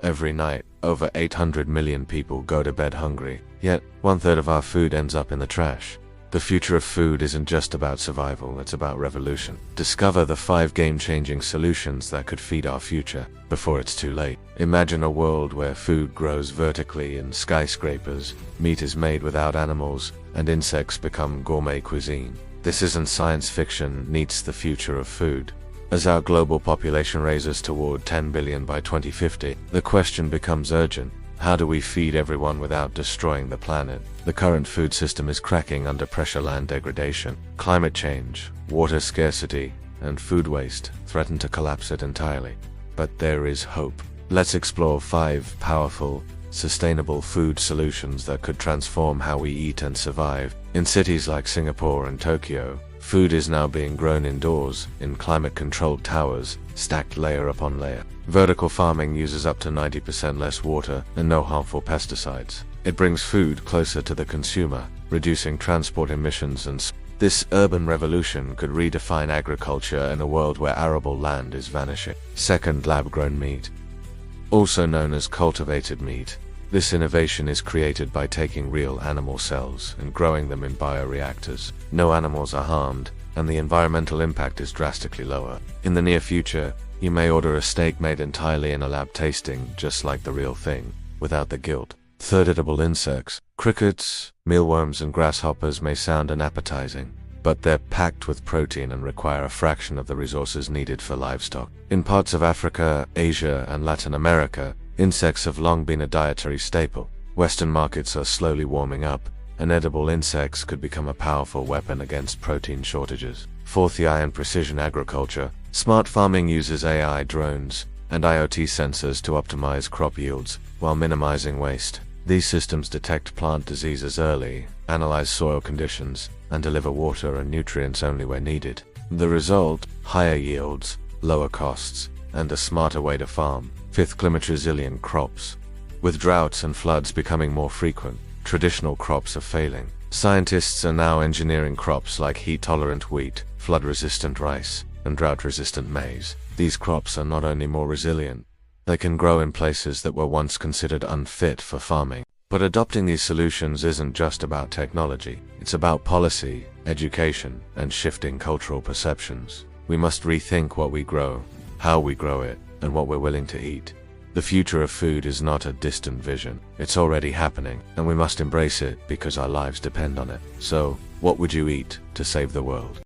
Every night, over 800 million people go to bed hungry, yet 1/3 of our food ends up in the trash. The future of food isn't just about survival, it's about revolution. Discover the 5 game-changing solutions that could feed our future before it's too late. Imagine a world where food grows vertically in skyscrapers, meat is made without animals, and insects become gourmet cuisine. This isn't science fiction, it's the future of food. As our global population raises toward 10 billion by 2050, the question becomes urgent. How do we feed everyone without destroying the planet? The current food system is cracking under pressure. Land degradation, climate change, water scarcity, and food waste threaten to collapse it entirely. But there is hope. Let's explore 5 powerful, sustainable food solutions that could transform how we eat and survive. In cities like Singapore and Tokyo, food is now being grown indoors, in climate-controlled towers, stacked layer upon layer. Vertical farming uses up to 90% less water and no harmful pesticides. It brings food closer to the consumer, reducing transport emissions and this urban revolution could redefine agriculture in a world where arable land is vanishing. Second, lab-grown meat. Also known as cultivated meat, this innovation is created by taking real animal cells and growing them in bioreactors. No animals are harmed, and the environmental impact is drastically lower. In the near future, you may order a steak made entirely in a lab, tasting just like the real thing, without the guilt. Third, edible insects. Crickets, mealworms, and grasshoppers may sound unappetizing, but they're packed with protein and require a fraction of the resources needed for livestock. In parts of Africa, Asia, and Latin America, insects have long been a dietary staple. Western markets are slowly warming up, and edible insects could become a powerful weapon against protein shortages. Fourth, AI and precision agriculture. Smart farming uses AI, drones, and IoT sensors to optimize crop yields while minimizing waste. These systems detect plant diseases early, analyze soil conditions, and deliver water and nutrients only where needed. The result? Higher yields, lower costs, and a smarter way to farm. Fifth, climate-resilient crops. With droughts and floods becoming more frequent, traditional crops are failing. Scientists are now engineering crops like heat-tolerant wheat, flood-resistant rice, and drought-resistant maize. These crops are not only more resilient, they can grow in places that were once considered unfit for farming. But adopting these solutions isn't just about technology. It's about policy, education, and shifting cultural perceptions. We must rethink what we grow, how we grow it, and what we're willing to eat. The future of food is not a distant vision. It's already happening, and we must embrace it because our lives depend on it. So, what would you eat to save the world?